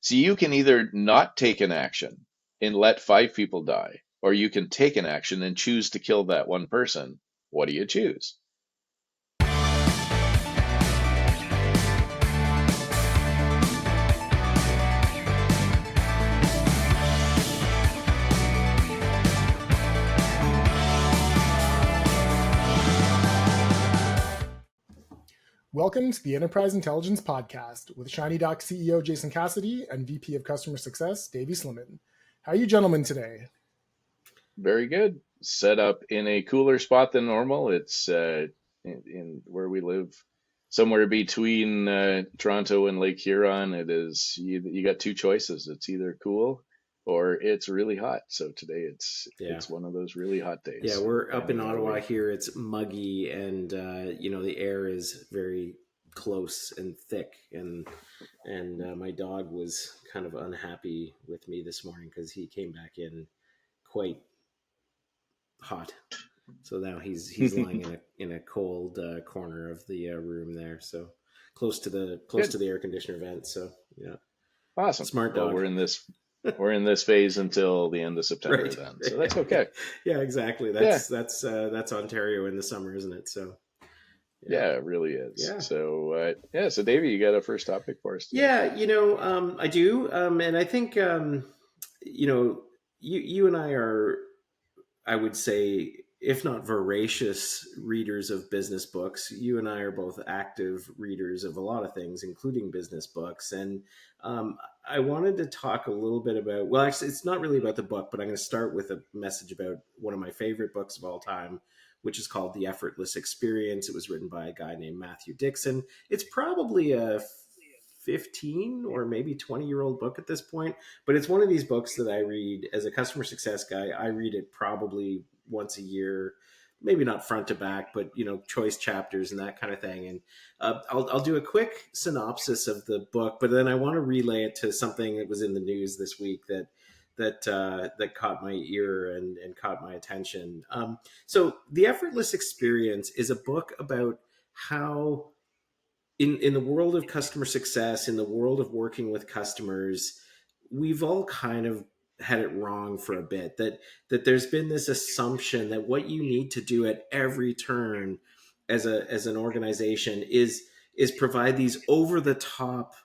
So you can either not take an action and let 5 people die, or you can take an action and choose to kill that one person. What do you choose? Welcome to the Enterprise Intelligence Podcast with Shiny Doc CEO Jason Cassidy and VP of Customer Success Davey Slimmin. How are you gentlemen today? Very good. Set up in a cooler spot than normal. It's in where we live, somewhere between Toronto and Lake Huron. It is you got two choices. It's either cool or it's really hot. So today it's one of those really hot days. Yeah, we're up in Ottawa here. It's muggy, and the air is very close and thick, and my dog was kind of unhappy with me this morning because he came back in quite hot. So now he's lying in a cold corner of the room there, so close to the air conditioner vent. So yeah, awesome, smart dog. Well, we're in this phase until the end of September, right. Then, so that's okay. Yeah, exactly. That's Ontario in the summer, isn't it? So yeah, it really is. Yeah. So so Davey, you got a first topic for us today? Yeah, I do, and I think you and I are, I would say, if not voracious readers of business books, you and I are both active readers of a lot of things, including business books. And I wanted to talk a little bit about, well, actually, it's not really about the book, but I'm going to start with a message about one of my favorite books of all time, which is called The Effortless Experience. It was written by a guy named Matthew Dixon. It's probably a 15 or maybe 20-year-old book at this point, but it's one of these books that I read as a customer success guy. I read it probably once a year, maybe not front to back, but choice chapters and that kind of thing. And I'll do a quick synopsis of the book, but then I want to relay it to something that was in the news this week that caught my ear and caught my attention. So The Effortless Experience is a book about how in the world of customer success, in the world of working with customers, we've all kind of had it wrong for a bit, that there's been this assumption that what you need to do at every turn as an organization is provide these over the top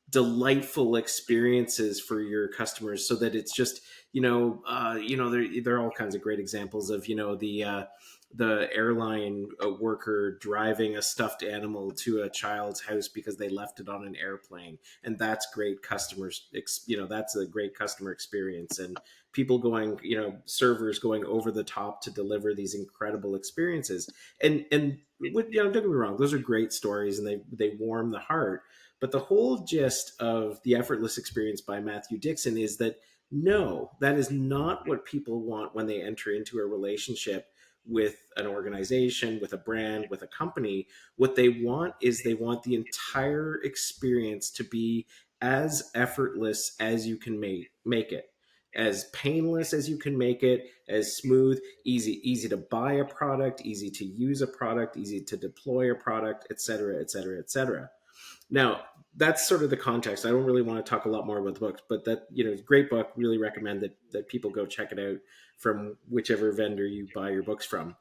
delightful experiences for your customers, so that it's just there are all kinds of great examples of the airline worker driving a stuffed animal to a child's house because they left it on an airplane, and that's great customers. That's a great customer experience, and people going, servers going over the top to deliver these incredible experiences. And don't get me wrong, those are great stories, and they warm the heart. But the whole gist of The Effortless Experience by Matthew Dixon is that no, that is not what people want when they enter into a relationship with an organization, with a brand, with a company. What they want is they want the entire experience to be as effortless as you can make it, as painless as you can make it, as smooth, easy to buy a product, easy to use a product, easy to deploy a product, et cetera, et cetera, et cetera. Now, that's sort of the context. I don't really want to talk a lot more about the books, but that, great book. Really recommend that people go check it out from whichever vendor you buy your books from.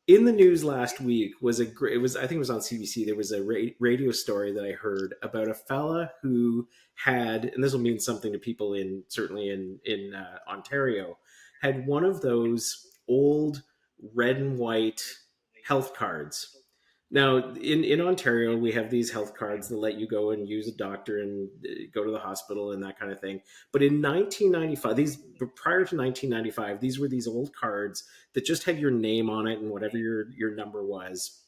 In the news last week I think it was on CBC. There was a radio story that I heard about a fella who had, and this will mean something to people certainly in Ontario, had one of those old red and white health cards. Now, in Ontario, we have these health cards that let you go and use a doctor and go to the hospital and that kind of thing. But in 1995, prior to 1995, these were these old cards that just had your name on it and whatever your number was.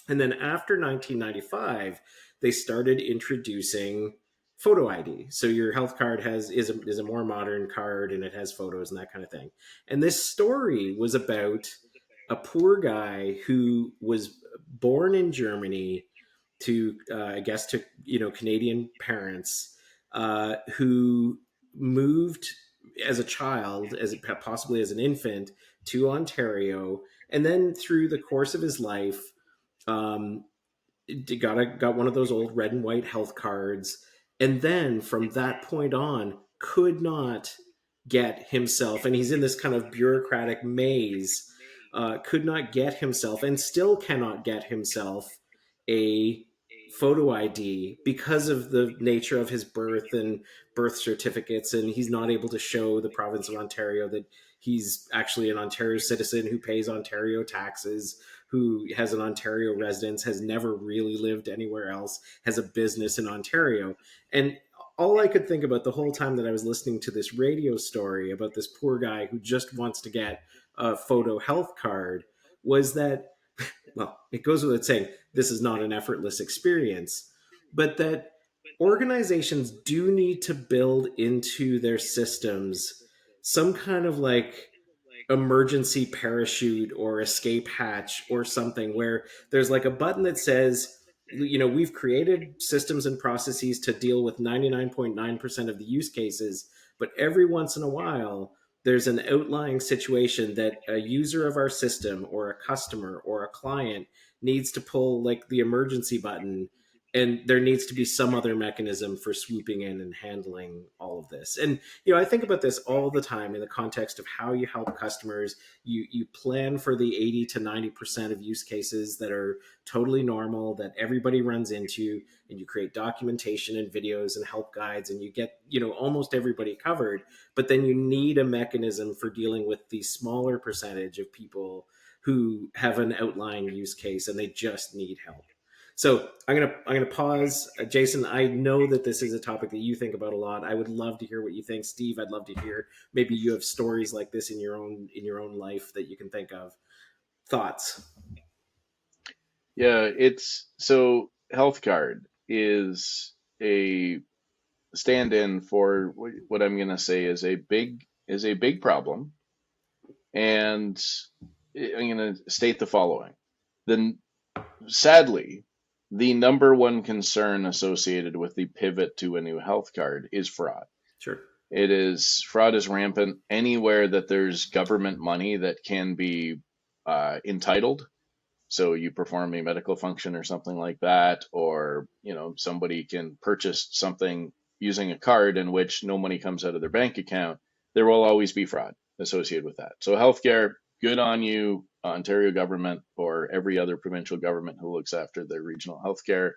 And then after 1995, they started introducing photo ID. So your health card is a more modern card, and it has photos and that kind of thing. And this story was about a poor guy who was born in Germany to Canadian parents, who moved as a child, possibly as an infant, to Ontario, and then through the course of his life, got one of those old red and white health cards, And then from that point on, could not get himself, and he's in this kind of bureaucratic maze, could not get himself, and still cannot get himself, a photo ID because of the nature of his birth and birth certificates. And he's not able to show the province of Ontario that he's actually an Ontario citizen who pays Ontario taxes, who has an Ontario residence, has never really lived anywhere else, has a business in Ontario. And all I could think about the whole time that I was listening to this radio story about this poor guy who just wants to get a photo health card was that, well, it goes without saying, this is not an effortless experience, but that organizations do need to build into their systems some kind of like emergency parachute or escape hatch or something, where there's like a button that says, we've created systems and processes to deal with 99.9% of the use cases, but every once in a while there's an outlying situation that a user of our system or a customer or a client needs to pull like the emergency button, and there needs to be some other mechanism for swooping in and handling all of this. And I think about this all the time in the context of how you help customers. You plan for the 80 to 90% of use cases that are totally normal, that everybody runs into, and you create documentation and videos and help guides, and you get almost everybody covered. But then you need a mechanism for dealing with the smaller percentage of people who have an outlying use case and they just need help. So I'm gonna pause, Jason. I know that this is a topic that you think about a lot. I would love to hear what you think, Steve. I'd love to hear, maybe you have stories like this in your own life that you can think of. Thoughts? Yeah, it's so health card is a stand-in for what I'm going to say is a big problem, and I'm going to state the following. Then, sadly, the number one concern associated with the pivot to a new health card is fraud. Sure. Fraud is rampant anywhere that there's government money that can be entitled. So you perform a medical function or something like that, or somebody can purchase something using a card in which no money comes out of their bank account. There will always be fraud associated with that. So healthcare, good on you, Ontario government, or every other provincial government who looks after their regional healthcare,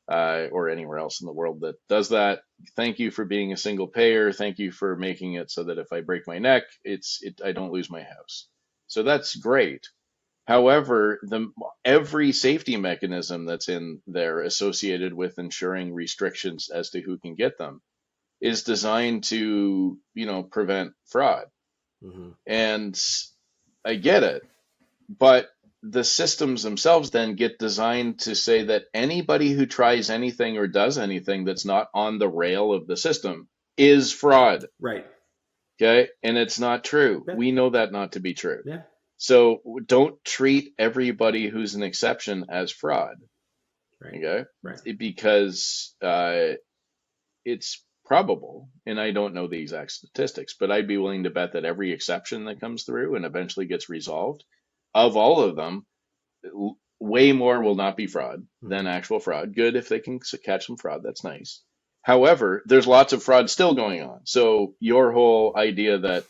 or anywhere else in the world that does that. Thank you for being a single payer. Thank you for making it so that if I break my neck, I don't lose my house. So that's great. However, every safety mechanism that's in there associated with ensuring restrictions as to who can get them is designed to, prevent fraud. Mm-hmm. And I get it, but the systems themselves then get designed to say that anybody who tries anything or does anything that's not on the rail of the system is fraud. Right. Okay. And it's not true. Yeah. We know that not to be true. Yeah. So don't treat everybody who's an exception as fraud. Right. Okay. Right. Because it's probable, and I don't know the exact statistics, but I'd be willing to bet that every exception that comes through and eventually gets resolved, of all of them, way more will not be fraud than actual fraud. Good if they can catch some fraud, that's nice. However, there's lots of fraud still going on. So your whole idea that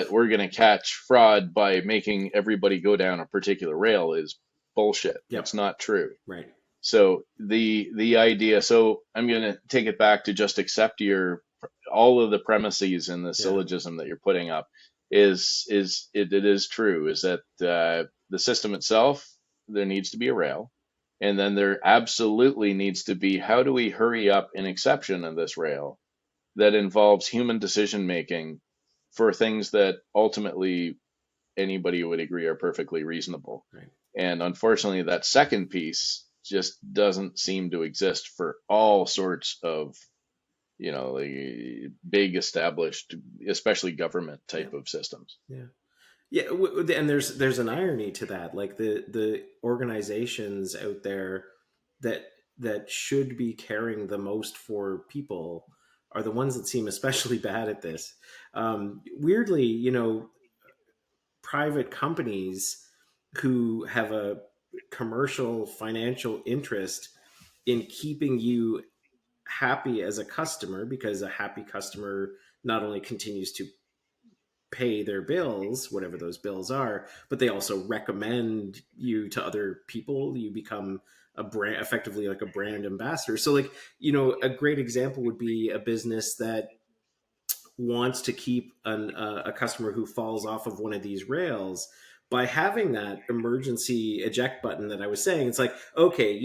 we're going to catch fraud by making everybody go down a particular rail is bullshit. Yep. It's not true. Right. So the idea, so I'm going to take it back to just accept all of the premises in the syllogism that you're putting up it is true, is that the system itself, there needs to be a rail. And then there absolutely needs to be, how do we hurry up an exception of this rail that involves human decision making for things that ultimately anybody would agree are perfectly reasonable. Right. And unfortunately, that second piece just doesn't seem to exist for all sorts of, big established, especially government type of systems. Yeah. Yeah, and there's an irony to that. Like the organizations out there that should be caring the most for people are the ones that seem especially bad at this. Weirdly, private companies who have a commercial financial interest in keeping you happy as a customer, because a happy customer not only continues to pay their bills, whatever those bills are, but they also recommend you to other people. You become a brand, effectively like a brand ambassador. So like, a great example would be a business that wants to keep a customer who falls off of one of these rails. By having that emergency eject button that I was saying, it's like, okay,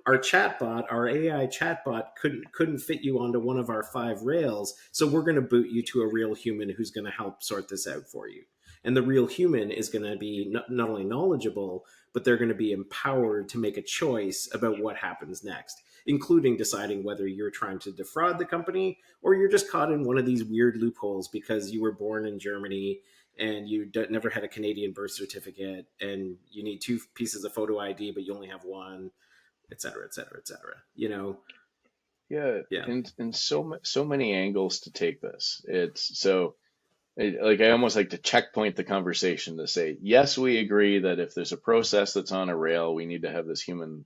our chatbot, our AI chatbot couldn't fit you onto one of our 5 rails, so we're going to boot you to a real human who's going to help sort this out for you. And the real human is going to be not only knowledgeable, but they're going to be empowered to make a choice about what happens next, including deciding whether you're trying to defraud the company or you're just caught in one of these weird loopholes because you were born in Germany and you never had a Canadian birth certificate and you need 2 pieces of photo ID, but you only have one, et cetera, et cetera, et cetera. Yeah, Yeah. and so many angles to take this. Like I almost like to checkpoint the conversation to say, yes, we agree that if there's a process that's on a rail, we need to have this human,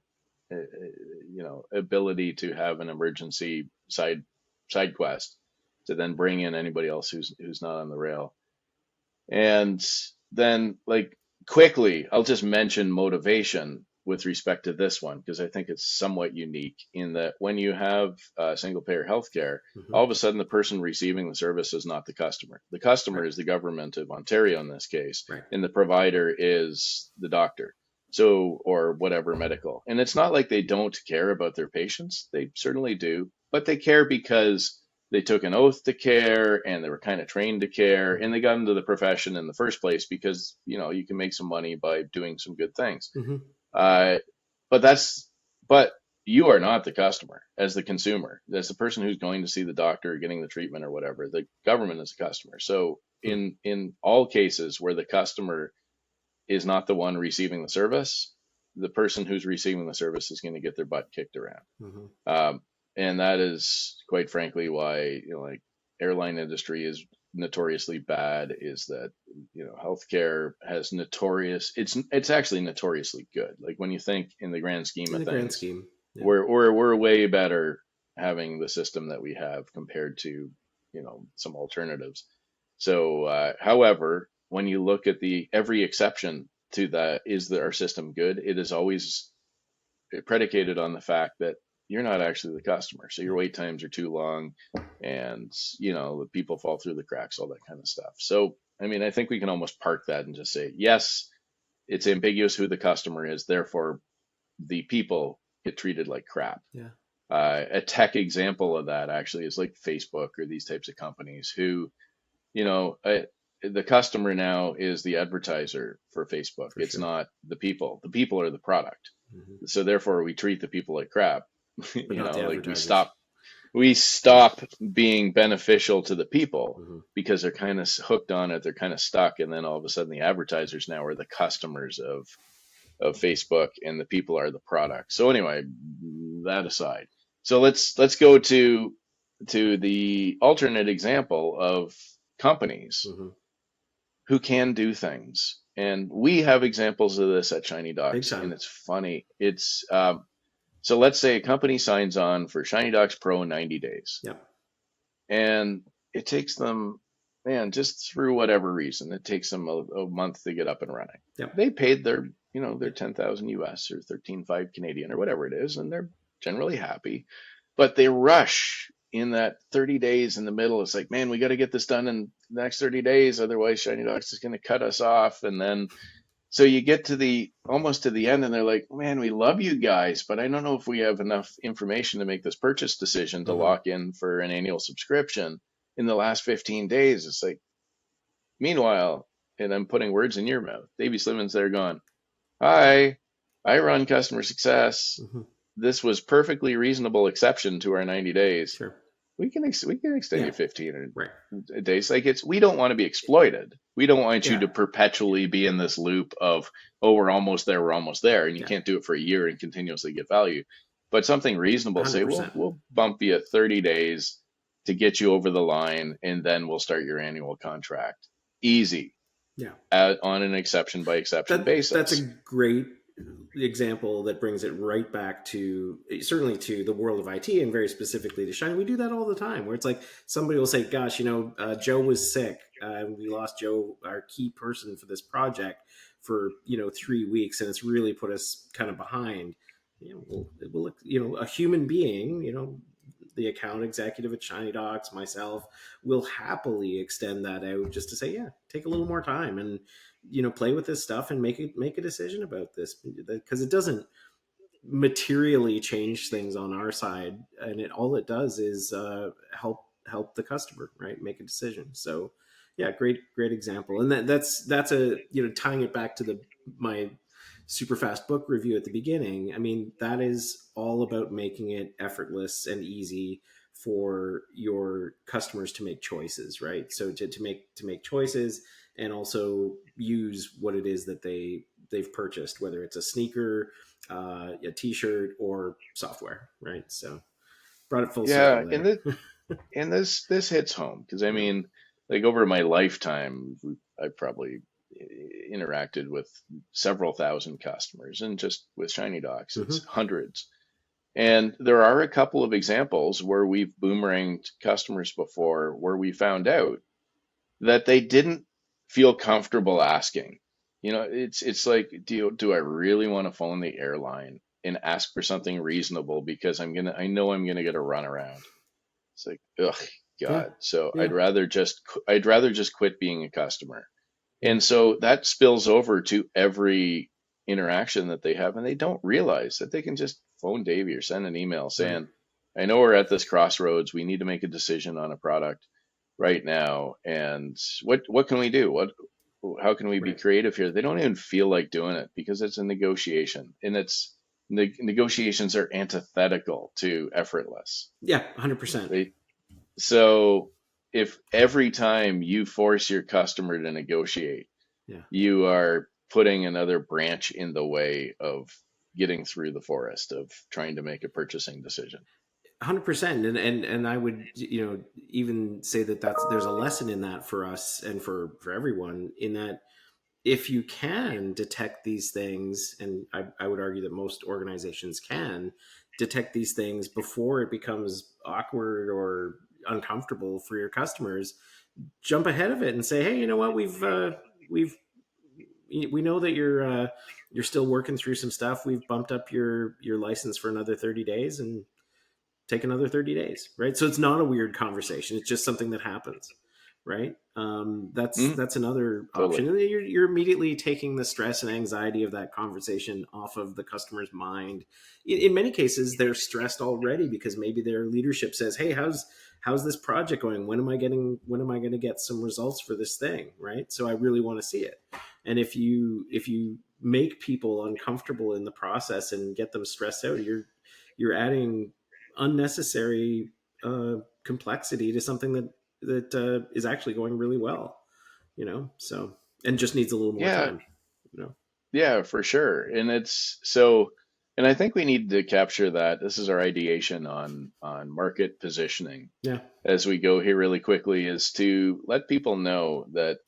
ability to have an emergency side quest to then bring in anybody else who's not on the rail. And then, like, quickly, I'll just mention motivation with respect to this one, because I think it's somewhat unique in that when you have single payer healthcare, all of a sudden the person receiving the service is not the customer. The customer is the government of Ontario in this case, and the provider is the doctor. So, or whatever medical. And it's not like they don't care about their patients. They certainly do, but they care because they took an oath to care and they were kind of trained to care, and they got into the profession in the first place because, you can make some money by doing some good things. But you are not the customer as the consumer, as the person who's going to see the doctor or getting the treatment or whatever. The government is the customer. So in all cases where the customer is not the one receiving the service, the person who's receiving the service is going to get their butt kicked around. And that is quite frankly why, like, airline industry is notoriously bad, is that, healthcare has it's actually notoriously good. Like when you think in the grand scheme of things, we're way better having the system that we have compared to, some alternatives. So, however, when you look at every exception to that, our system good? It is always predicated on the fact that you're not actually the customer. So your wait times are too long and, the people fall through the cracks, all that kind of stuff. So, I mean, I think we can almost park that and just say, yes, it's ambiguous who the customer is. Therefore, the people get treated like crap. Yeah. A tech example of that actually is like Facebook or these types of companies who, the customer now is the advertiser for Facebook. It's not the people. The people are the product. So therefore, we treat the people like crap. Like we stop being beneficial to the people because they're kind of hooked on it. They're kind of stuck, and then all of a sudden, the advertisers now are the customers of Facebook, and the people are the product. So anyway, that aside, so let's go to the alternate example of companies who can do things. And we have examples of this at Shiny Docs, and it's funny. It's so let's say a company signs on for Shiny Docs Pro 90 days. Yep. And it takes them, just through whatever reason, it takes them a month to get up and running. Yep. They paid their 10,000 US or 13.5 Canadian or whatever it is, and they're generally happy. But they rush in that 30 days in the middle. It's like, man, we got to get this done in the next 30 days. Otherwise, Shiny Docs is going to cut us off. And then, so you get to almost to the end and they're like, man, we love you guys, but I don't know if we have enough information to make this purchase decision to lock in for an annual subscription in the last 15 days. It's like, meanwhile, and I'm putting words in your mouth, Davey Slimmon's there going, hi, I run customer success. This was perfectly reasonable exception to our 90 days. Sure. We can extend you 15 days. Like we don't want to be exploited. We don't want you to perpetually be in this loop of, oh, we're almost there. And you can't do it for a year and continuously get value. But something reasonable, 100%. Say, we'll bump you at 30 days to get you over the line. And then we'll start your annual contract. Easy. Yeah. On an exception by exception basis. That's a great example that brings it right back to certainly to the world of IT and very specifically to Shine. We do that all the time where it's like somebody will say, gosh, Joe was sick. We lost Joe, our key person for this project for, 3 weeks, and it's really put us kind of behind. A human being, the account executive at Shiny Docs, myself, will happily extend that out just to say, yeah, take a little more time and play with this stuff and make a decision about this, because it doesn't materially change things on our side, and all it does is help the customer, right, make a decision. So yeah, great example. And that's a tying it back to my super fast book review at the beginning. I mean, that is all about making it effortless and easy for your customers to make choices, right? So to make choices and also use what it is that they've purchased, whether it's a sneaker, a t-shirt, or software, right? So brought it full Yeah, circle and there. this and this hits home because I mean, like over my lifetime, I've probably interacted with several thousand customers, and just with Shiny Docs, it's Mm-hmm. hundreds. And there are a couple of examples where we've boomeranged customers before, where we found out that they didn't feel comfortable asking. It's like, do I really want to phone the airline and ask for something reasonable because I know I'm gonna get a runaround. It's like, ugh, Yeah, God. So yeah, I'd rather just quit being a customer. yeah, And so that spills over to every interaction that they have, and they don't realize that they can just phone Davey or send an email right, saying, I know we're at this crossroads. We need to make a decision on a product right now. And what can we do? How can we be right. creative here? They don't even feel like doing it because it's a negotiation, and the negotiations are antithetical to effortless. Yeah, 100%. They so if every time you force your customer to negotiate, Yeah, you are putting another branch in the way of getting through the forest of trying to make a purchasing decision. 100%. And I would even say there's a lesson in that for us and for everyone, in that if you can detect these things, and I would argue that most organizations can detect these things before it becomes awkward or uncomfortable for your customers, jump ahead of it and say, hey, you know what, we know that you're still working through some stuff. We've bumped up your license for another 30 days, and take another 30 days, right? So it's not a weird conversation. It's just something that happens, right? Mm, That's another option. totally. And you're immediately taking the stress and anxiety of that conversation off of the customer's mind. In many cases, they're stressed already because maybe their leadership says, hey, how's this project going? When am I going to get some results for this thing, right? So I really want to see it. And if you make people uncomfortable in the process and get them stressed out, you're adding unnecessary complexity to something that is actually going really well, so, and just needs a little more Yeah, time, you know. yeah, for sure. And it's so, and I think we need to capture that. This is our ideation on market positioning Yeah, as we go here really quickly, is to let people know that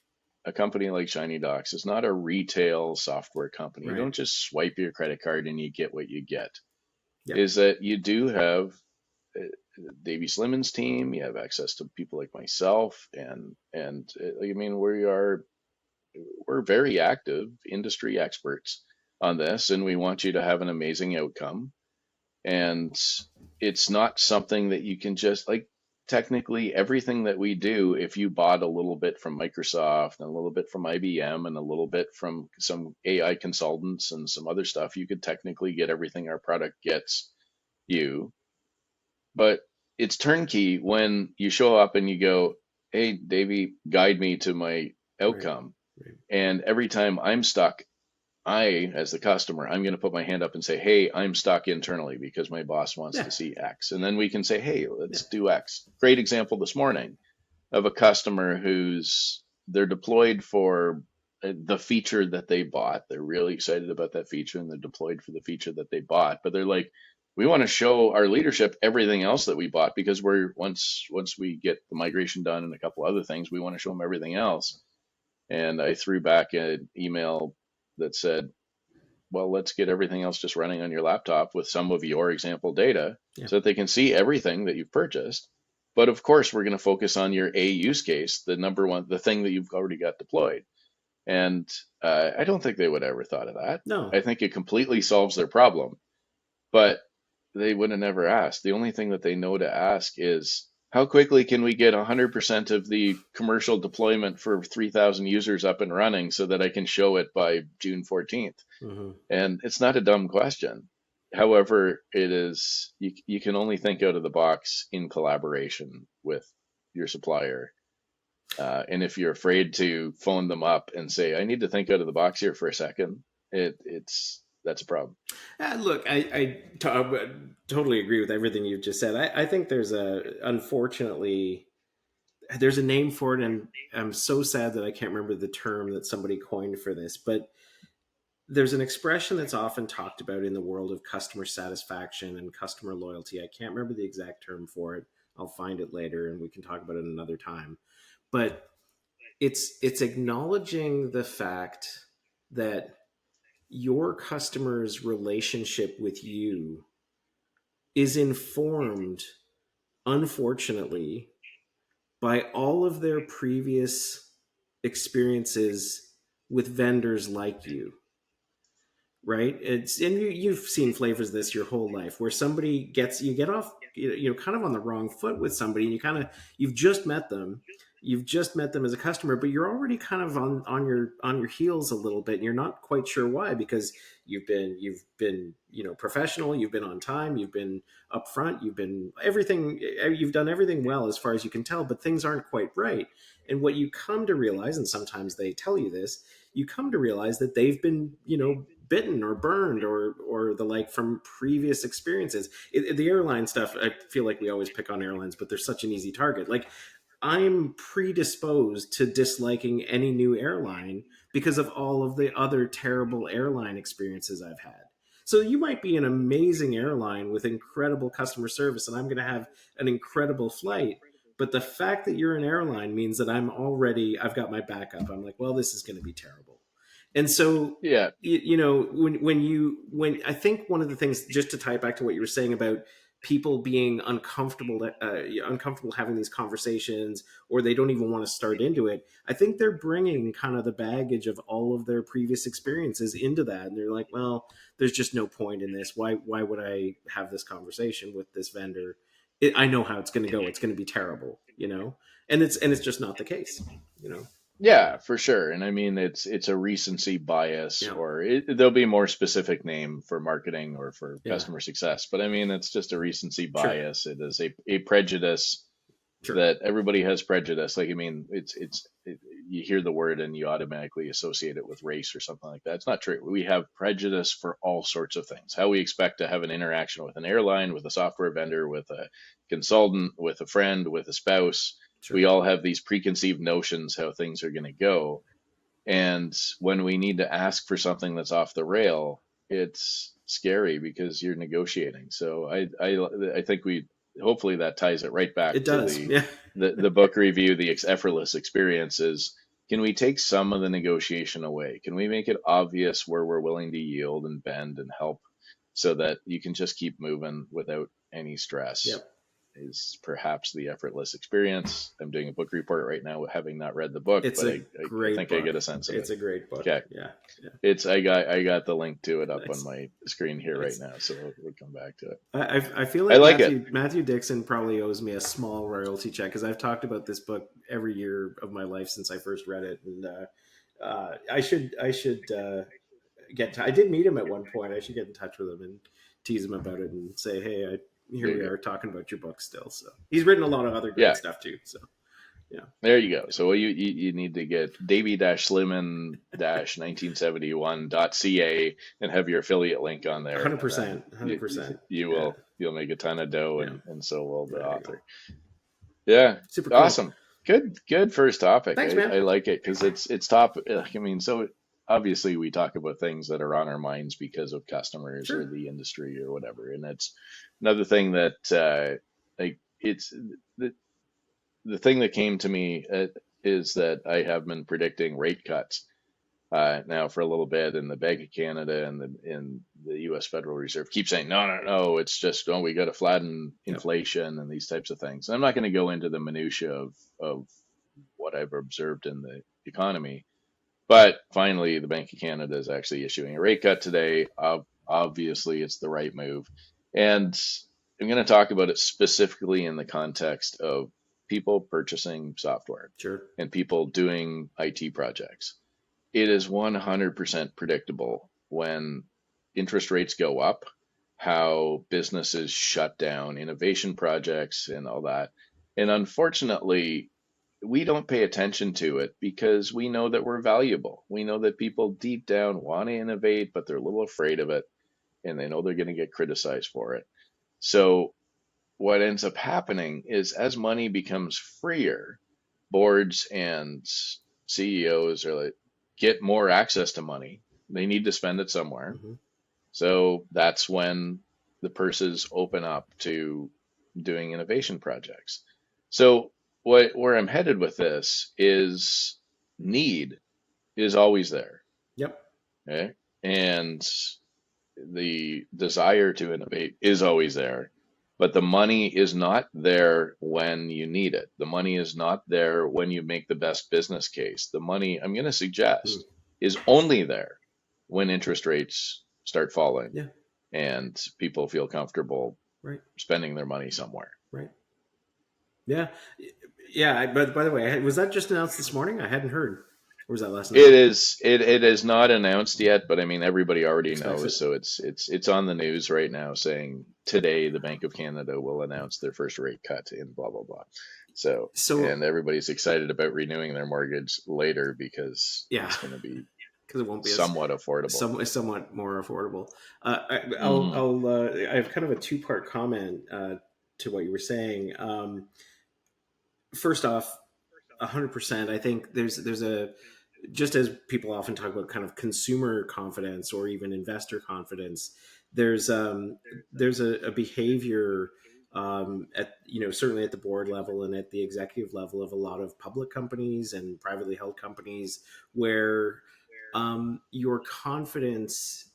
a company like Shiny Docs is not a retail software company. You right. don't just swipe your credit card and you get what you get. Yeah, Is that you do have uh, Davey Slimmon's team, you have access to people like myself, and I mean we're very active industry experts on this, and we want you to have an amazing outcome. And it's not something that you can just like, technically everything that we do, if you bought a little bit from Microsoft and a little bit from IBM and a little bit from some AI consultants and some other stuff, you could technically get everything our product gets you. But it's turnkey when you show up and you go, hey Davey, guide me to my right, outcome. right. And every time I'm stuck, as the customer, I'm going to put my hand up and say, hey, I'm stuck internally because my boss wants Yeah, to see X. And then we can say, hey, yeah, let's do X. Great example this morning of a customer they're deployed for the feature that they bought. They're really excited about that feature and they're deployed for the feature that they bought. But they're like, we want to show our leadership everything else that we bought because once we get the migration done and a couple other things, we want to show them everything else. And I threw back an email that said, well, let's get everything else just running on your laptop with some of your example data Yeah. so that they can see everything that you've purchased. But of course, we're going to focus on your A use case, the number one, the thing that you've already got deployed. And I don't think they would ever thought of that. No. I think it completely solves their problem, but they would have never asked. The only thing that they know to ask is, how quickly can we get 100% of the commercial deployment for 3,000 users up and running so that I can show it by June 14th? Mm-hmm. And it's not a dumb question. However, it is, you can only think out of the box in collaboration with your supplier. And if you're afraid to phone them up and say, I need to think out of the box here for a second, that's a problem. Look, I totally agree with everything you've just said. I think unfortunately, there's a name for it, and I'm so sad that I can't remember the term that somebody coined for this, but there's an expression that's often talked about in the world of customer satisfaction and customer loyalty. I can't remember the exact term for it. I'll find it later and we can talk about it another time. But it's acknowledging the fact that your customer's relationship with you is informed, unfortunately, by all of their previous experiences with vendors like you. Right? And you've seen flavors of this your whole life, where somebody you get off, kind of on the wrong foot with somebody, and you've just met them as a customer, but you're already kind of on your heels a little bit, and you're not quite sure why, because you've been professional, you've been on time, you've been upfront, you've done everything well as far as you can tell, but things aren't quite right. And what you come to realize, and sometimes they tell you this, you come to realize that they've been bitten or burned or the like from previous experiences. The airline stuff, I feel like we always pick on airlines, but they're such an easy target. Like, I'm predisposed to disliking any new airline because of all of the other terrible airline experiences I've had. So you might be an amazing airline with incredible customer service, and I'm going to have an incredible flight. But the fact that you're an airline means that I've got my backup. I'm like, well, this is going to be terrible. And so, Yeah, when I think one of the things, just to tie it back to what you were saying about people being uncomfortable having these conversations, or they don't even want to start into it, I think they're bringing kind of the baggage of all of their previous experiences into that, and they're like, well, there's just no point in this. Why would I have this conversation with this vendor? I know how it's going to go. It's going to be terrible, and it's just not the case. Yeah, for sure. And I mean, it's a recency bias, Yeah. or there'll be a more specific name for marketing or for Yeah. customer success. But I mean, it's just a recency Sure. bias. It is a prejudice Sure. that everybody has prejudice. Like, I mean, you hear the word and you automatically associate it with race or something like that. It's not true. We have prejudice for all sorts of things. How we expect to have an interaction with an airline, with a software vendor, with a consultant, with a friend, with a spouse. Sure. We all have these preconceived notions how things are going to go. And when we need to ask for something that's off the rail, it's scary because you're negotiating. So I think hopefully that ties it right back to the book review, the effortless experiences. Can we take some of the negotiation away? Can we make it obvious where we're willing to yield and bend and help so that you can just keep moving without any stress? Yep. Is perhaps the effortless experience. I'm doing a book report right now, having not read the book, It's but I think I get a sense of it. It's a great book. Okay. Yeah. I got the link to it up Nice. on my screen here right now, so we'll come back to it. I feel like, I like Matthew Dixon probably owes me a small royalty check, because I've talked about this book every year of my life since I first read it, and I should I did meet him at one point. I should get in touch with him and tease him about it and say, hey, here we are talking about your book still. So he's written a lot of other great stuff too. So yeah, there you go. So you need to get Davey-Sliman-1971.ca and have your affiliate link on there. 100%. You'll make a ton of dough, and so will the author. Yeah, super cool. Awesome. Good first topic. Thanks, man. I like it because it's topic. I mean, so obviously we talk about things that are on our minds because of customers or the industry or whatever, and it's another thing that it's the thing that came to me is that I have been predicting rate cuts, now for a little bit, and the Bank of Canada and the U.S. Federal Reserve keep saying no, it's just we got to flatten Yep. inflation and these types of things. I'm not going to go into the minutia of what I've observed in the economy, but finally the Bank of Canada is actually issuing a rate cut today. Obviously, it's the right move, and I'm going to talk about it specifically in the context of people purchasing software Sure. and people doing IT projects. It is 100% predictable when interest rates go up, how businesses shut down innovation projects and all that. And unfortunately, we don't pay attention to it because we know that we're valuable. We know that people deep down want to innovate, but they're a little afraid of it, and they know they're going to get criticized for it. So what ends up happening is as money becomes freer, boards and CEOs are like, get more access to money. They need to spend it somewhere. Mm-hmm. So that's when the purses open up to doing innovation projects. So where I'm headed with this is need is always there. Yep. Okay. And the desire to innovate is always there, but the money is not there when you need it. The money is not there when you make the best business case. The money, I'm going to suggest, is only there when interest rates start falling, Yeah. and people feel comfortable Right. spending their money somewhere. Right. Yeah. Yeah. But by the way, was that just announced this morning? I hadn't heard. Or was that last night? It is not announced yet, but I mean everybody already Expects knows. it. So it's on the news right now saying today the Bank of Canada will announce their first rate cut in blah blah blah. So and everybody's excited about renewing their mortgage later because it's going to be because it won't be somewhat affordable. Somewhat more affordable. I have kind of a two-part comment to what you were saying. First off, 100%. I think there's a, just as people often talk about kind of consumer confidence or even investor confidence, there's a behavior at, certainly at the board level and at the executive level of a lot of public companies and privately held companies where your confidence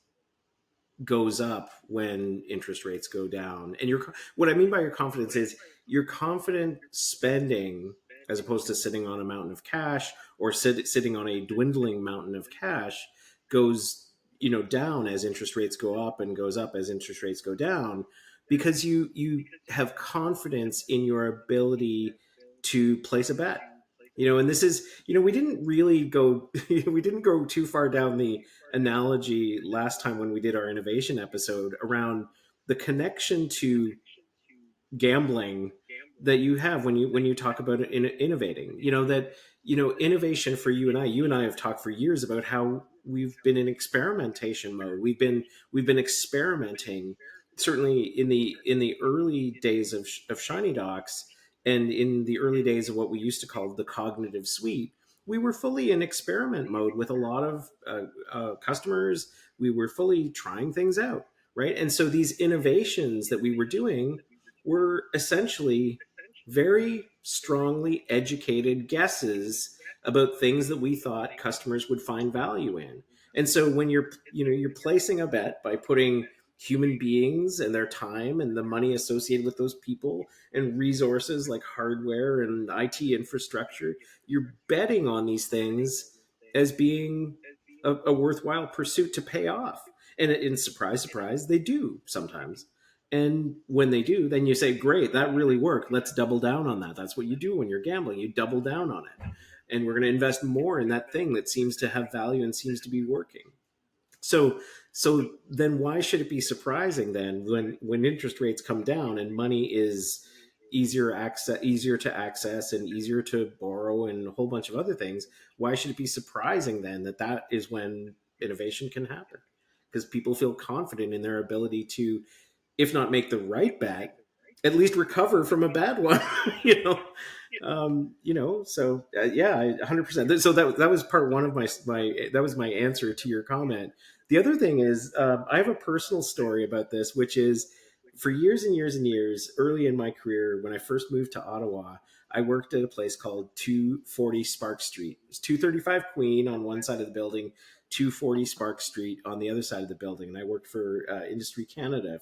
goes up when interest rates go down. And what I mean by your confidence is you're confident spending as opposed to sitting on a mountain of cash, or sitting on a dwindling mountain of cash goes down as interest rates go up and goes up as interest rates go down, because you have confidence in your ability to place a bet. And this is, we didn't really go, we didn't go too far down the analogy last time when we did our innovation episode around the connection to gambling that you have when you talk about innovating. Innovation for you and I have talked for years about how we've been in experimentation mode. We've been experimenting, certainly in the early days of Shiny Docs, and in the early days of what we used to call the cognitive suite. We were fully in experiment mode with a lot of customers. We were fully trying things out, right? And so these innovations that we were doing were essentially very strongly educated guesses about things that we thought customers would find value in. And so when you're placing a bet by putting human beings and their time and the money associated with those people and resources like hardware and IT infrastructure, you're betting on these things as being a worthwhile pursuit to pay off. And surprise, surprise, they do sometimes. And when they do, then you say, great, that really worked. Let's double down on that. That's what you do when you're gambling. You double down on it. And we're going to invest more in that thing that seems to have value and seems to be working. So then why should it be surprising then when interest rates come down and money is easier to access and easier to borrow and a whole bunch of other things? Why should it be surprising then that is when innovation can happen? Because people feel confident in their ability to, if not make the right bet, at least recover from a bad one. So 100%. So that was part one of that was my answer to your comment. The other thing is, I have a personal story about this, which is for years and years and years, early in my career, when I first moved to Ottawa, I worked at a place called 240 Spark Street. It's 235 Queen on one side of the building, 240 Spark Street on the other side of the building. And I worked for Industry Canada,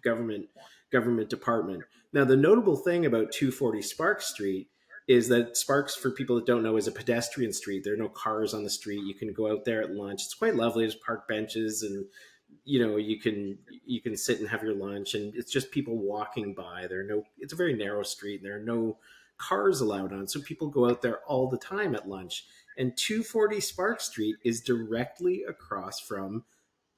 government department. Now, the notable thing about 240 Spark Street is that Sparks, for people that don't know, is a pedestrian street. There are no cars on the street. You can go out there at lunch. It's quite lovely. There's park benches, and you can sit and have your lunch, and it's just people walking by. It's a very narrow street, and there are no cars allowed on, so people go out there all the time at lunch. And 240 Spark Street is directly across from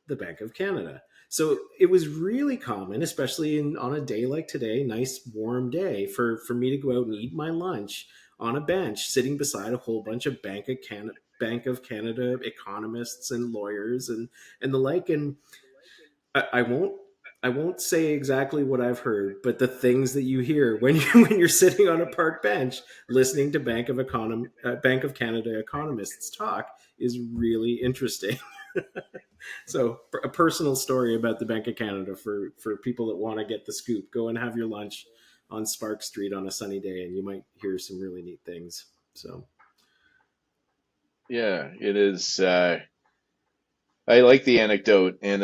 the Bank of Canada. So it was really common, especially on a day like today, nice warm day, for me to go out and eat my lunch on a bench sitting beside a whole bunch of Bank of Canada economists and lawyers and the like. And I won't say exactly what I've heard, but the things that you hear when you're sitting on a park bench listening to Bank of Canada economists talk is really interesting. So a personal story about the Bank of Canada for people that want to get the scoop. Go and have your lunch on Spark Street on a sunny day, and you might hear some really neat things. So, Yeah, it is. I like the anecdote, and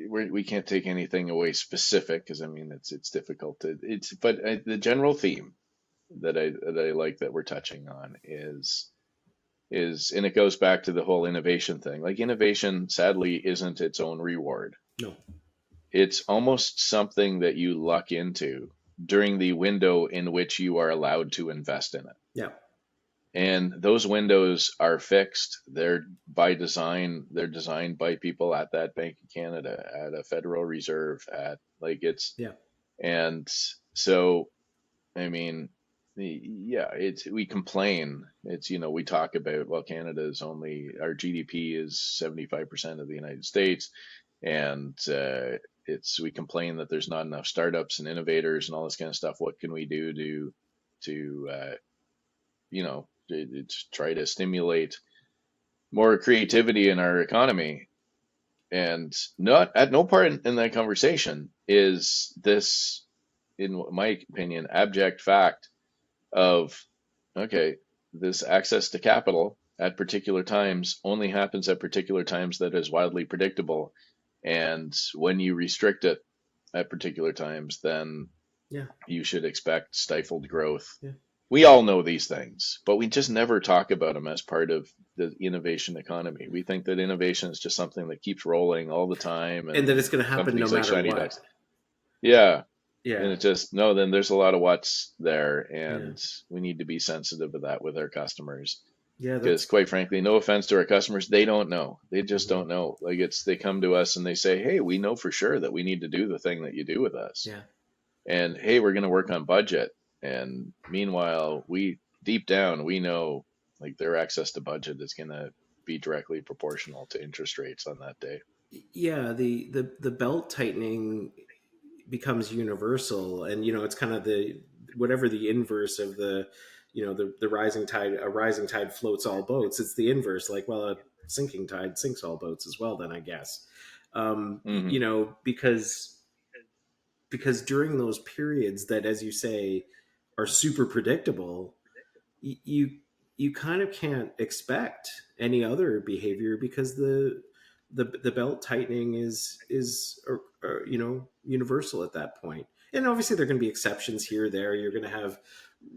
we can't take anything away specific because it's difficult to but the general theme that I like that we're touching on is and it goes back to the whole innovation thing. Like, innovation sadly isn't its own reward. no. It's almost something that you luck into during the window in which you are allowed to invest in it. Yeah. And those windows are fixed. They're by design. They're designed by people at that Bank of Canada, at a Federal Reserve, Yeah. And so, we complain. We talk about, well, our GDP is 75% of the United States, and we complain that there's not enough startups and innovators and all this kind of stuff. What can we do to try to stimulate more creativity in our economy? And not at no part in that conversation is this, in my opinion, abject fact of, okay, this access to capital at particular times only happens at particular times that is wildly predictable. And when you restrict it at particular times, then you should expect stifled growth. Yeah. We all know these things, but we just never talk about them as part of the innovation economy. We think that innovation is just something that keeps rolling all the time, and that it's going to happen no matter what. Yeah. Yeah. And it just, no, then there's a lot of what's there, and we need to be sensitive to that with our customers. Yeah. Because quite frankly, no offense to our customers, they don't know. They just don't know. Like, they come to us and they say, hey, we know for sure that we need to do the thing that you do with us. Yeah. And hey, we're going to work on budget. And meanwhile, deep down, we know, like, their access to budget is going to be directly proportional to interest rates on that day. Yeah. The belt tightening becomes universal, and it's kind of whatever the inverse of the rising tide. A rising tide floats all boats. It's the inverse. Like, well, a sinking tide sinks all boats as well, then, I guess. Because during those periods that, as you say, are super predictable, you kind of can't expect any other behavior, because the belt tightening is universal at that point. And obviously there are going to be exceptions here or there. You're going to have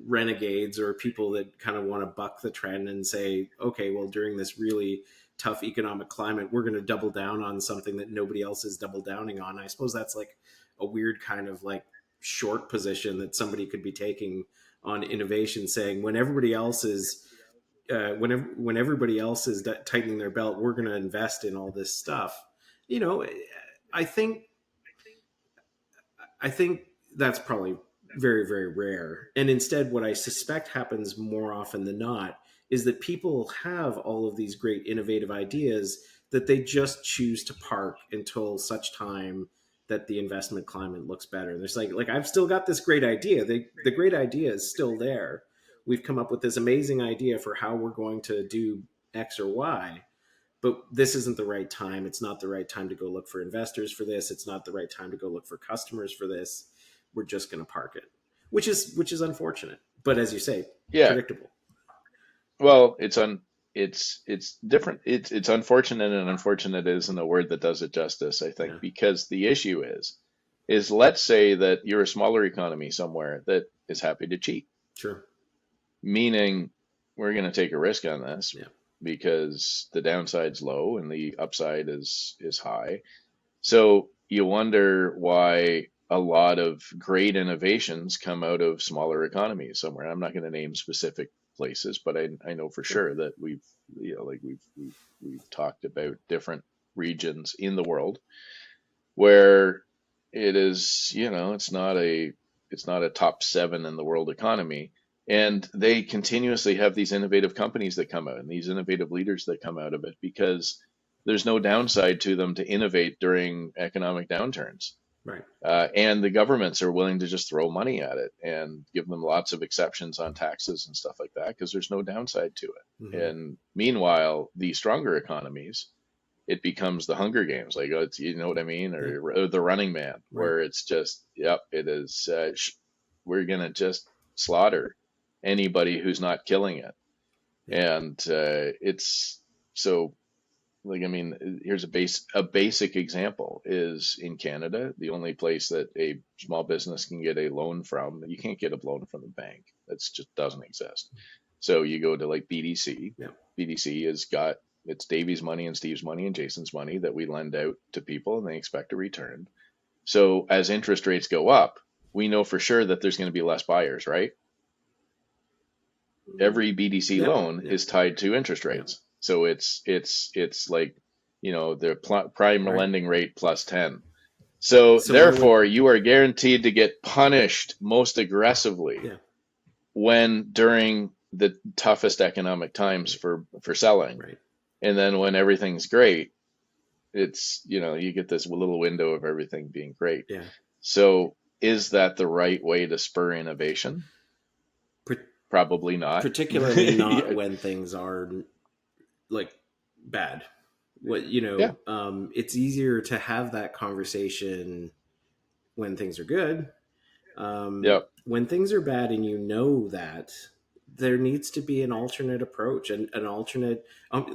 renegades or people that kind of want to buck the trend and say, okay, well, during this really tough economic climate, we're going to double down on something that nobody else is double downing on. I suppose that's like a weird kind of like short position that somebody could be taking on innovation, saying when everybody else is when everybody else is tightening their belt, we're going to invest in all this stuff. I think that's probably very, very rare. And instead, what I suspect happens more often than not is that people have all of these great innovative ideas that they just choose to park until such time that the investment climate looks better. There's like I've still got this great idea. The great idea is still there. We've come up with this amazing idea for how we're going to do X or Y, but this isn't the right time. It's not the right time to go look for investors for this. It's not the right time to go look for customers for this. We're just going to park it, which is unfortunate. but as you say, Yeah. predictable. Well, it's different. It's unfortunate, and unfortunate isn't a word that does it justice, I think, Yeah, because the issue is let's say that you're a smaller economy somewhere that is happy to cheat, sure. meaning we're going to take a risk on this Yeah, because the downside's low and the upside is high. So you wonder why a lot of great innovations come out of smaller economies somewhere. I'm not going to name specific places, but I know for sure. sure that we've talked about different regions in the world where it is, it's not a top seven in the world economy. And they continuously have these innovative companies that come out and these innovative leaders that come out of it because there's no downside to them to innovate during economic downturns. Right. And the governments are willing to just throw money at it and give them lots of exceptions on taxes and stuff like that because there's no downside to it. Mm-hmm. And meanwhile, the stronger economies, it becomes the Hunger Games, like it's, you know what I mean, Yeah. or the Running Man, Right. where it's just, yep, it is. We're gonna just slaughter anybody who's not killing it, Yeah. and it's so. Like, I mean, here's a basic example is in Canada, the only place that a small business can get a loan from, you can't get a loan from the bank. That's just doesn't exist. So you go to like BDC. Yeah. BDC has got it's Davey's money and Steve's money and Jason's money that we lend out to people and they expect a return. So as interest rates go up, we know for sure that there's going to be less buyers, right? Every BDC Yeah. loan Yeah. is tied to interest Yeah. rates. So it's like, the prime Right. lending rate plus 10. So So why would therefore, you are guaranteed to get punished most aggressively yeah when during the toughest economic times for selling. right And then when everything's great, it's, you get this little window of everything being great. yeah So is that the right way to spur innovation? Probably not. particularly not Yeah. when things are like bad. What Yeah. it's easier to have that conversation when things are good. Yep. When things are bad and that, there needs to be an alternate approach and an alternate,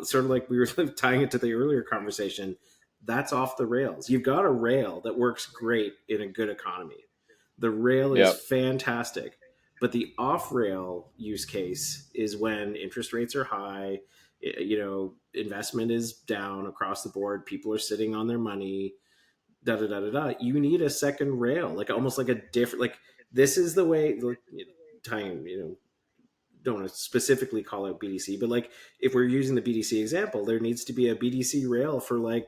sort of like we were tying it to the earlier conversation. That's off the rails. You've got a rail that works great in a good economy. The rail is Yep. fantastic, but the off rail use case is when interest rates are high, investment is down across the board. People are sitting on their money. Da da da da da. You need a second rail, like almost like a different. Like this is the way. Like, tying, don't want to specifically call out BDC, but like if we're using the BDC example, there needs to be a BDC rail for like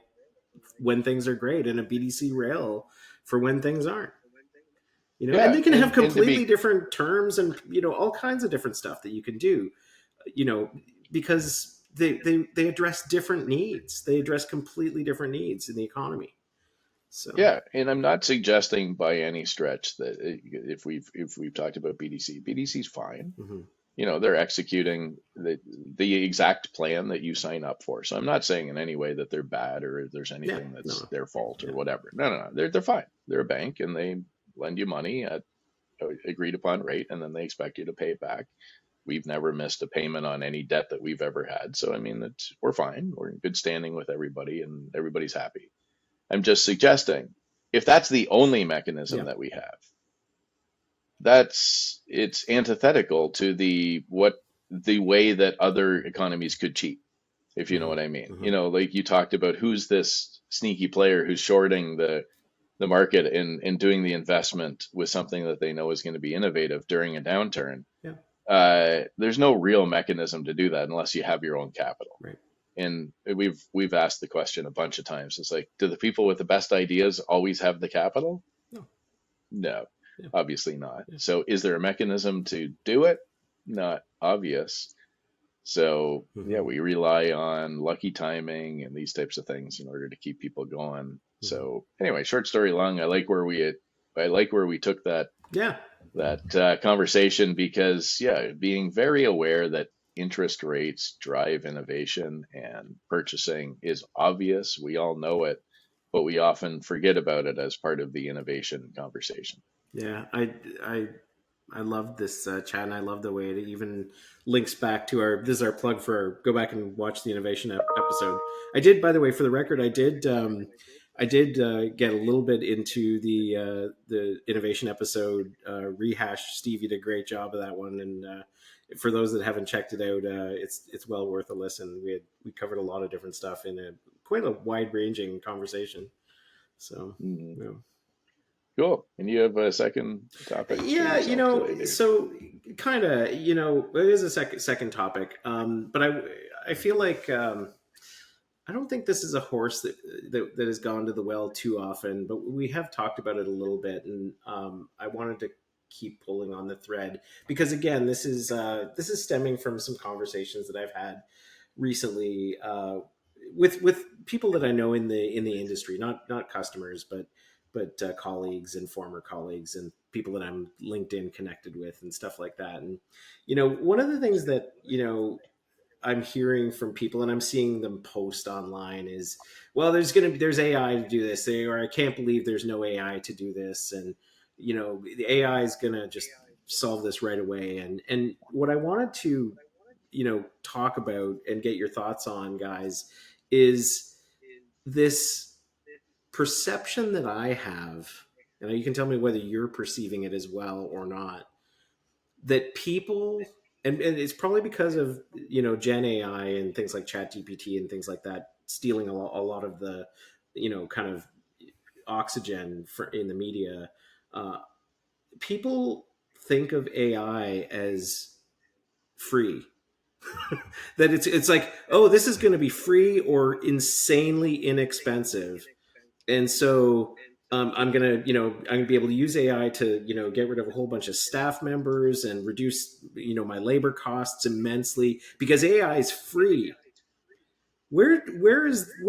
when things are great and a BDC rail for when things aren't. And Yeah. they can have And to completely be, different terms and all kinds of different stuff that you can do, because they address different needs. They address completely different needs in the economy. So yeah. And I'm not suggesting by any stretch that if we've talked about BDC's fine. mhm. They're executing the exact plan that you sign up for. So I'm not saying in any way that they're bad or there's Yeah, anything that's no, their fault or yeah, whatever. No. They're fine. They're a bank and they lend you money at agreed upon rate and then they expect you to pay it back. We've never missed a payment on any debt that we've ever had. So I mean, we're fine. We're in good standing with everybody and everybody's happy. I'm just suggesting if that's the only mechanism yeah, that we have, it's antithetical to the way that other economies could cheat, if you know hmm what I mean. hmm Like you talked about who's this sneaky player who's shorting the market and doing the investment with something that they know is going to be innovative during a downturn. yeah, There's no real mechanism to do that unless you have your own capital. right, And we've asked the question a bunch of times. It's like, do the people with the best ideas always have the capital? no, No, yeah, obviously not. yeah, So is there a mechanism to do it? Not obvious. So yeah, hmm we rely on lucky timing and these types of things in order to keep people going. hmm So anyway, short story long, I like where we took yeah, that conversation because yeah, being very aware that interest rates drive innovation and purchasing is obvious. We all know it, but we often forget about it as part of the innovation conversation. yeah. I I love this chat, and I love the way it even links back to our. This is our plug for our. Go back and watch the innovation episode. I did, by the way, for the record, I did. I did get a little bit into the innovation episode rehash. Steve, you did a great job of that one, and for those that haven't checked it out, it's well worth a listen. We covered a lot of different stuff in a quite a wide ranging conversation. So, Mhm. yeah. Cool. And you have a second topic for Yeah, yourself today, Dave? so kind of, it is a second topic. But I feel like I don't think this is a horse that has gone to the well too often, but we have talked about it a little bit, and I wanted to keep pulling on the thread because again, this is stemming from some conversations that I've had recently with people that I know in the industry, not customers, but colleagues and former colleagues and people that I'm LinkedIn connected with and stuff like that. And one of the things that I'm hearing from people and I'm seeing them post online is, well, there's AI to do this, or I can't believe there's no AI to do this, and the AI is gonna just solve this right away. And what I wanted to talk about and get your thoughts on, guys, is this perception that I have, and you can tell me whether you're perceiving it as well or not, that people, and it's probably because of Gen AI and things like Chat GPT and things like that stealing a lot of the kind of oxygen in the media. Uh, People think of AI as free. That it's like, oh, this is going to be free or insanely inexpensive, and so I'm gonna be able to use AI to get rid of a whole bunch of staff members and reduce my labor costs immensely because AI is free. Where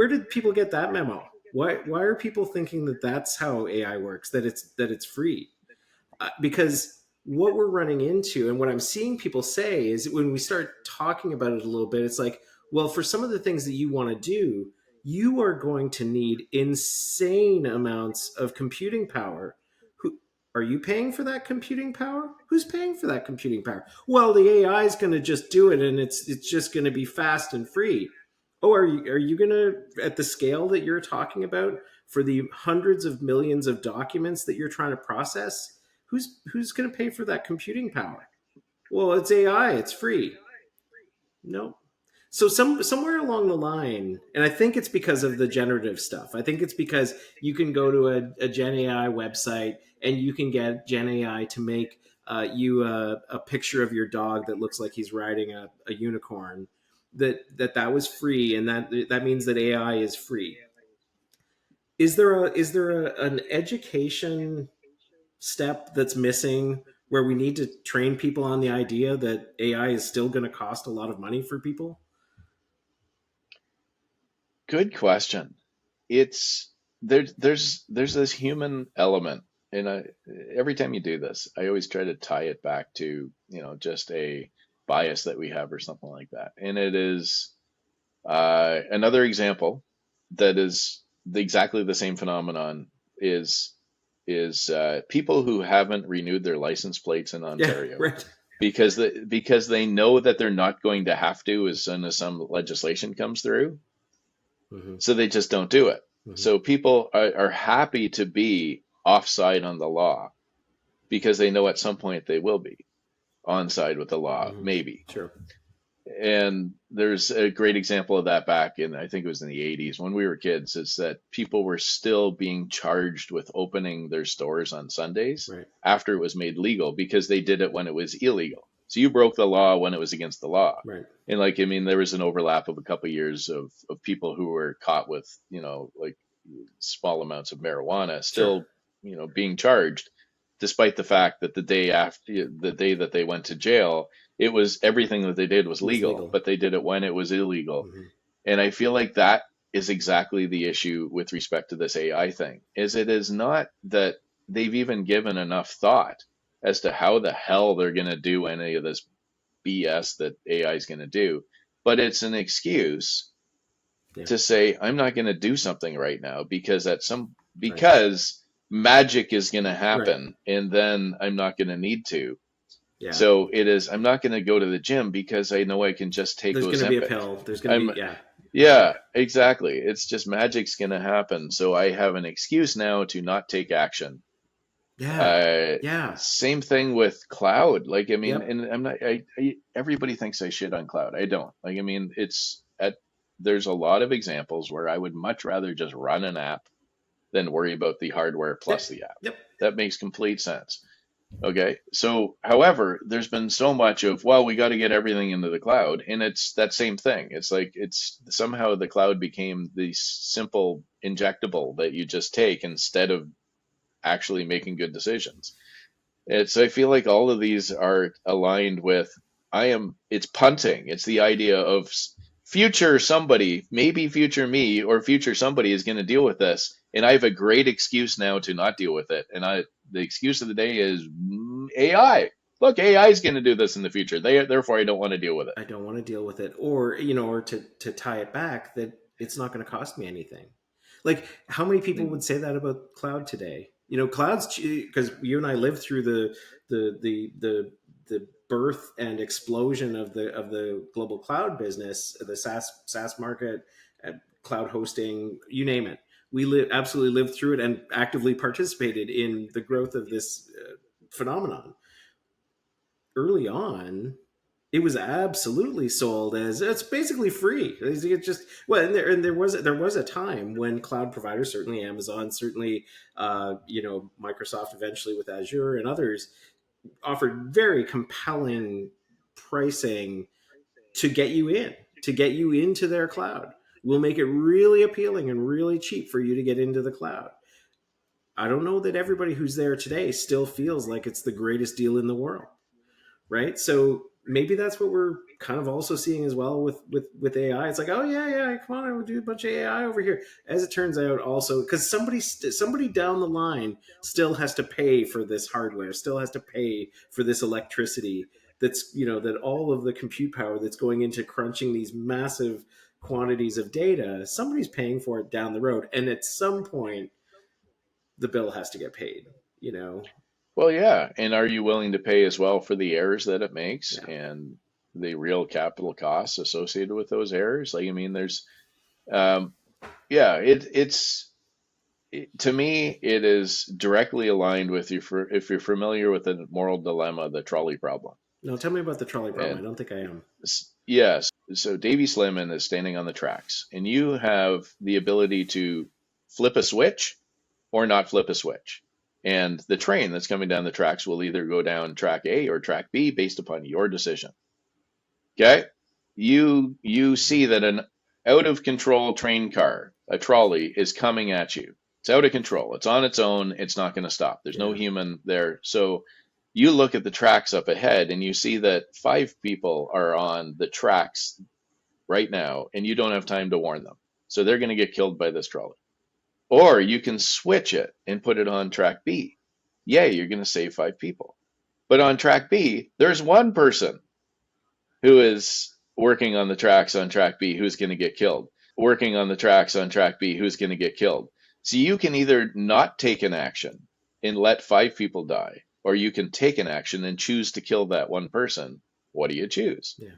did people get that memo? Why are people thinking that that's how AI works? That it's free? Because what we're running into and what I'm seeing people say is when we start talking about it a little bit, it's like, well, for some of the things that you want to do, you are going to need insane amounts of computing power. Who are you paying for that computing power? Who's paying for that computing power? Well, the AI is going to just do it, and it's just going to be fast and free. Oh, are you going to, at the scale that you're talking about, for the hundreds of millions of documents that you're trying to process? Who's going to pay for that computing power? Well, it's AI. It's free. No. So somewhere along the line, and I think it's because of the generative stuff. I think it's because you can go to a Gen AI website and you can get Gen AI to make you a picture of your dog that looks like he's riding a unicorn. That was free, and that means that AI is free. An education step that's missing where we need to train people on the idea that AI is still going to cost a lot of money for people? Good question. It's there's this human element, and every time you do this, I always try to tie it back to just a bias that we have or something like that. And it is another example that is exactly the same phenomenon is people who haven't renewed their license plates in Yeah, Ontario right. because they know that they're not going to have to as soon as some legislation comes through. Mm-hmm. So they just don't do it. Mm-hmm. So people are happy to be offside on the law because they know at some point they will be on side with the law, Mm-hmm. maybe. Sure. And there's a great example of that back in, I think it was in the 80s when we were kids, is that people were still being charged with opening their stores on Sundays Right. after it was made legal because they did it when it was illegal. So you broke the law when it was against the law. Right. And like, I mean, there was an overlap of a couple of years of people who were caught with, like small amounts of marijuana still, Sure. being charged, despite the fact that the day that they went to jail, it was everything that they did was It was legal, legal. but they did it when it was illegal. Mm-hmm. And I feel like that is exactly the issue with respect to this AI thing, is it is not that they've even given enough thought as to how the hell they're going to do any of this BS that AI is going to do, but it's an excuse Yeah. to say, I'm not going to do something right now because Right. magic is going to happen and then I'm not going to need to. Yeah. So it is, I'm not going to go to the gym because I know I can just take There's going to be a Ozempic. pill. There's going to I'm, be, yeah. yeah, exactly. It's just magic's going to happen. So I have an excuse now to not take action. Yeah. Uh, Yeah. Same thing with cloud. Like, I mean, Yep. and I'm not, everybody thinks I shit on cloud. I don't. Like, I mean, there's a lot of examples where I would much rather just run an app than worry about the hardware plus Yep. the app. Yep. That makes complete sense. Okay. So, however, there's been so much of, well, we got to get everything into the cloud. And it's that same thing. It's like, it's somehow the cloud became the simple injectable that you just take instead of actually making good decisions. I feel like all of these are aligned with, it's punting. It's the idea of future somebody, maybe future me or future somebody is going to deal with this. And I have a great excuse now to not deal with it. And the excuse of the day is AI. Look, AI is going to do this in the future. Therefore, I don't want to deal with it. I don't want to deal with it. Or, you know, or to tie it back, that it's not going to cost me anything. Like, how many people would say that about cloud today? You know, clouds, because you and I lived through the birth and explosion of the global cloud business, the SaaS market, cloud hosting, you name it. We absolutely lived through it and actively participated in the growth of this phenomenon. Early on, it was absolutely sold as it's basically free. It's just, well, and there was a time when cloud providers, certainly Amazon, certainly you know, Microsoft, eventually with Azure and others, offered very compelling pricing to get you in, to get you into their cloud. We'll make it really appealing and really cheap for you to get into the cloud. I don't know that everybody who's there today still feels like it's the greatest deal in the world, right? So maybe that's what we're kind of also seeing as well with AI. It's like, oh yeah, come on, we'll do a bunch of AI over here. As it turns out, also because somebody down the line still has to pay for this hardware, still has to pay for this electricity. That's, you know, that all of the compute power that's going into crunching these massive quantities of data, somebody's paying for it down the road, and at some point, the bill has to get paid. You know, Well, yeah. And are you willing to pay as well for the errors that it makes yeah, and the real capital costs associated with those errors? Like, I mean, um, yeah, to me, it is directly aligned with you for if you're familiar with the moral dilemma, the trolley problem. no, tell me about the trolley problem. I And don't think I am. yes, so Davey Slimman is standing on the tracks, and you have the ability to flip a switch or not flip a switch. And the train that's coming down the tracks will either go down track A or track B based upon your decision. Okay? You see that an out of control train car, a trolley, is coming at you. It's out of control. It's on its own. It's not going to stop. There's no Yeah. human there. So you look at the tracks up ahead and you see that 5 people are on the tracks right now, and you don't have time to warn them. So they're going to get killed by this trolley. Or you can switch it and put it on track B. Yay, you're going to save 5 people. But on track B, there's one person who is working on the tracks on track B who's going to get killed. Working on the tracks on track B who's going to get killed. So you can either not take an action and let 5 people die, or you can take an action and choose to kill that one person. What do you choose? Yeah.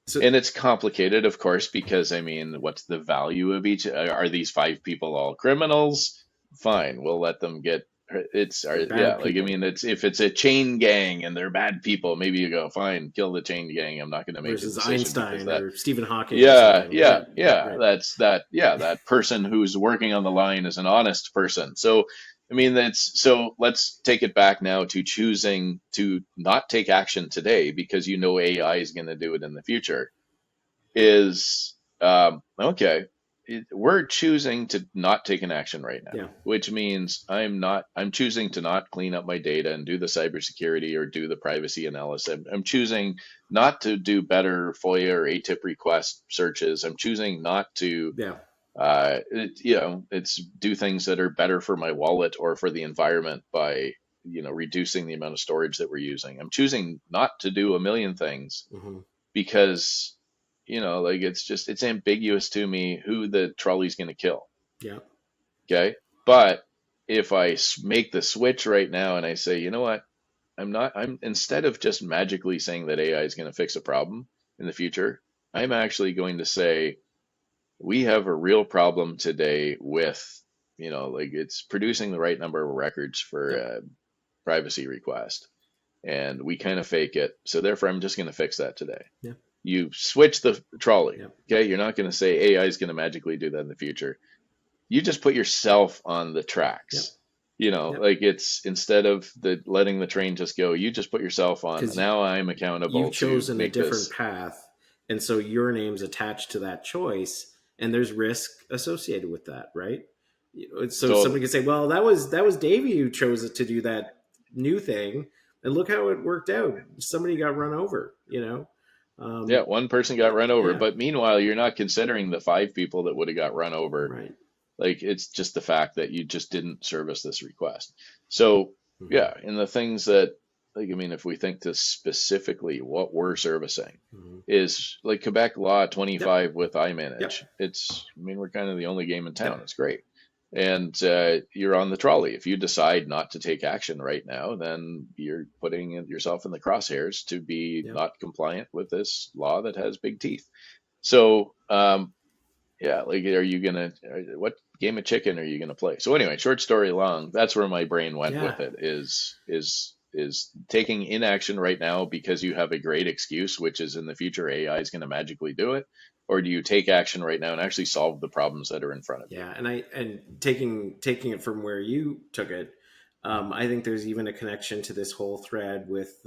So, And it's complicated, of course, because I mean, what's the value of each? Are these 5 people all criminals? Fine, we'll let them get. Yeah, bad like I people mean, it's if it's a chain gang and they're bad people, maybe you go, fine, kill the chain gang. I'm not going to make a versus decision because Einstein that. or Stephen Hawking or Yeah, something. yeah, Yeah, yeah. right. That person who's working on the line is an honest person. So, I mean, let's take it back now to choosing to not take action today because you know AI is going to do it in the future is okay. We're choosing to not take an action right now, Yeah. which means I'm choosing to not clean up my data and do the cybersecurity or do the privacy analysis. I'm choosing not to do better FOIA or ATIP request searches. I'm choosing not to, Yeah. it's do things that are better for my wallet or for the environment by, reducing the amount of storage that we're using. I'm choosing not to do a million things Mm-hmm. because like it's ambiguous to me who the trolley's going to kill. Yeah. Okay. But if I make the switch right now and I say, you know what, I'm instead of just magically saying that AI is going to fix a problem in the future, I'm actually going to say we have a real problem today with, like it's producing the right number of records for Yep. a privacy request, and we kind of fake it. So therefore, I'm just going to fix that today. Yeah. You switch the trolley. Yep. Okay. You're not going to say AI is going to magically do that in the future. You just put yourself on the Yep. tracks. Yep. Like it's instead of letting the train just go, you just put yourself on. 'Cause Now I'm accountable you've to chosen a make different this. path, and so your name's attached to that choice, and there's risk associated with that, right? So somebody Totally. could say, well, that was Davey who chose it to do that new thing, and look how it worked out. Somebody got run over, Yeah, one person got run over, yeah. but meanwhile, you're not considering the 5 people that would have got run over. Right. Like it's just the fact that you just didn't service this request. So Mhm. yeah, and the things that, like, I mean, if we think to specifically what we're servicing Mhm. is like Quebec Law 25 Yep. with iManage. Yep. I mean, we're kind of the only game in town. Yep. It's great. And you're on the trolley. If you decide not to take action right now, then you're putting yourself in the crosshairs to be Yep. not compliant with this law that has big teeth. So, yeah, like, what game of chicken are you gonna play? So anyway, short story long, that's where my brain went Yeah. with it, is taking inaction right now because you have a great excuse, which is in the future AI is gonna magically do it, or do you take action right now and actually solve the problems that are in front of you? Yeah, and taking it from where you took it, I think there's even a connection to this whole thread with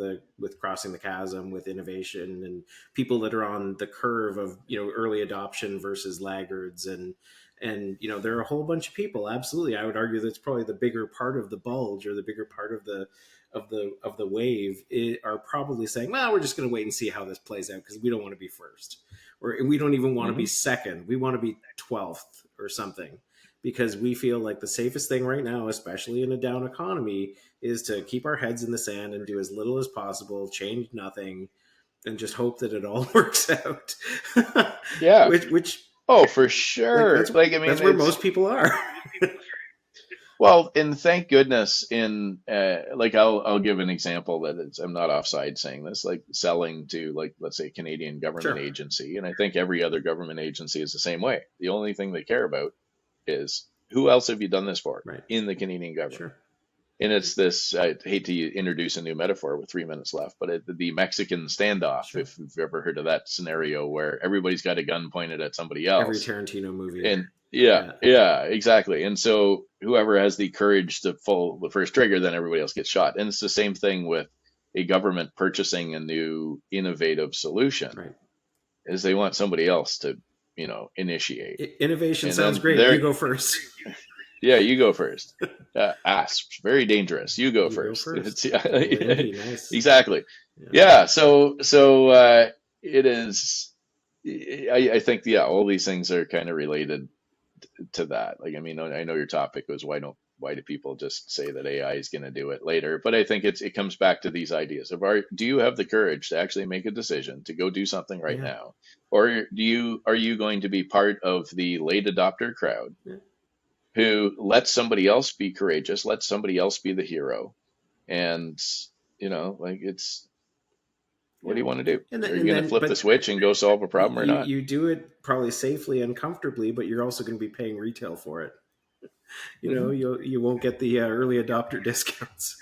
crossing the chasm with innovation and people that are on the curve of early adoption versus laggards, and there are a whole bunch of people. Absolutely, I would argue that's probably the bigger part of the bulge, or the bigger part of the wave, are probably saying, well, we're just going to wait and see how this plays out because we don't want to be first, or we don't even want to be second. We want to be 12th or something, because we feel like the safest thing right now, especially in a down economy, is to keep our heads in the sand and do as little as possible, change nothing, and just hope that it all works out. Yeah. which Oh, for sure. Like, I mean, that's where most people are. Well, and thank goodness like I'll give an example that I'm not offside saying this, like selling to, like, let's say, Canadian government Sure. agency, and I think every other government agency is the same way. The only thing they care about is who else have you done this for Right. in the Canadian government. Sure. And it's this, I hate to introduce a new metaphor with 3 minutes left, but the Mexican standoff, Sure. if you've ever heard of that scenario where everybody's got a gun pointed at somebody else. Every Tarantino movie. And yeah, exactly. And so whoever has the courage to pull the first trigger, then everybody else gets shot. And it's the same thing with a government purchasing a new innovative solution. Right. Is they want somebody else to, initiate. Innovation And sounds then great. You go first. Yeah, you go first. Asps, very dangerous. You go You first. go first. Nice. Exactly. Yeah. Yeah. So it is. I think, yeah, all these things are kind of related to that. Like, I mean, I know your topic was why do people just say that AI is going to do it later? But I think it comes back to these ideas of, do you have the courage to actually make a decision to go do something right Yeah. now, or are you going to be part of the late adopter crowd? Yeah. Who lets somebody else be courageous, let somebody else be the hero, and like, it's, what do you want to do? Are you going to flip the switch and go solve a problem or not? You do it probably safely and comfortably, but you're also going to be paying retail for it. You won't get the early adopter discounts.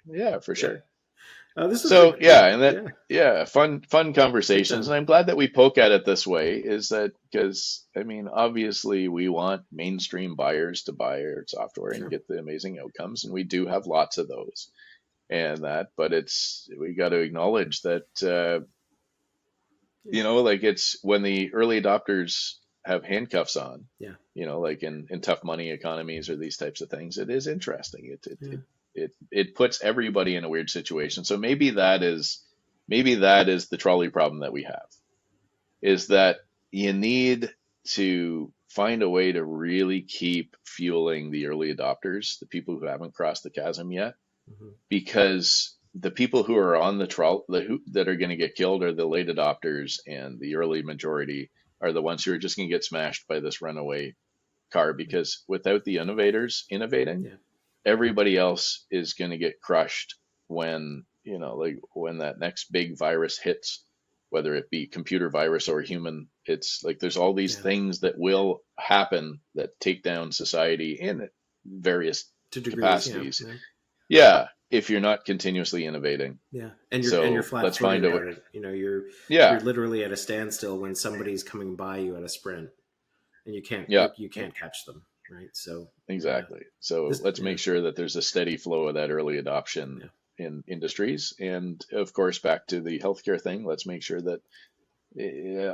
Yeah, for sure. This is fun conversations, and I'm glad that we poke at it this way. Is that because, I mean, obviously we want mainstream buyers to buy our software and get the amazing outcomes, and we do have lots of those, but we got to acknowledge that like, it's when the early adopters have handcuffs on, like in tough money economies or these types of things, it is interesting. It puts everybody in a weird situation. So maybe that is the trolley problem that we have, is that you need to find a way to really keep fueling the early adopters, the people who haven't crossed the chasm yet, because the people who are on the that are going to get killed are the late adopters, and the early majority are the ones who are just going to get smashed by this runaway car, because without the innovators innovating, everybody else is going to get crushed when like when that next big virus hits, whether it be computer virus or human, it's like there's all these Yeah. things that will happen that take down society in various To degrees, capacities. yeah. Yeah, if you're not continuously innovating. Yeah, and you're So and you're let's flat-footed find about out. it. You're Yeah, literally at a standstill when somebody's coming by you at a sprint, and you can't yeah, you can't catch them, right? So exactly. So let's make sure that there's a steady flow of that early adoption in industries. And of course, back to the healthcare thing, let's make sure that,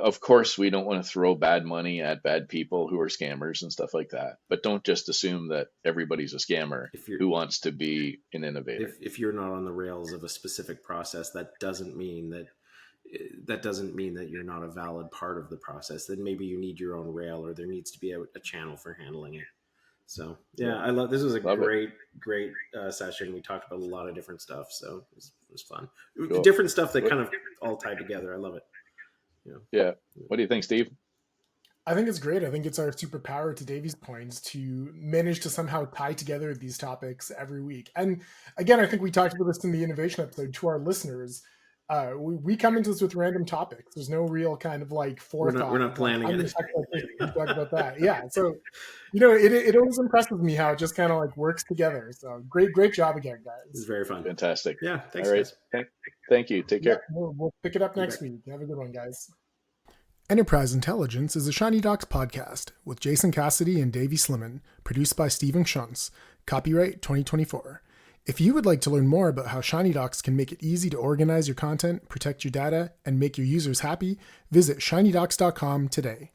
of course, we don't want to throw bad money at bad people who are scammers and stuff like that. But don't just assume that everybody's a scammer who wants to be an innovator. If you're not on the rails of a specific process, that doesn't mean that you're not a valid part of the process. Then maybe you need your own rail, or there needs to be a channel for handling it. So I love this. Was a great session. We talked about a lot of different stuff, so it was fun. Cool. Different stuff that kind of all tied together. I love it. Yeah. What do you think, Steve? I think it's great. I think it's our superpower, to Davey's points, to manage to somehow tie together these topics every week. And again, I think we talked about this in the innovation episode to our listeners. We come into this with random topics. There's no real kind of like forethought. We're not planning it. Talk about that. Yeah. So, it always impresses me how it just kind of like works together. So great job again, guys. It's very fun. Fantastic. Yeah. Thanks, all right. guys. Thank you. Take care. We'll pick it up next week. Have a good one, guys. Enterprise Intelligence is a Shiny Docs podcast with Jason Cassidy and Davey Slimmin, produced by Stephen Schuntz. Copyright 2024. If you would like to learn more about how Shiny Docs can make it easy to organize your content, protect your data, and make your users happy, visit shinydocs.com today.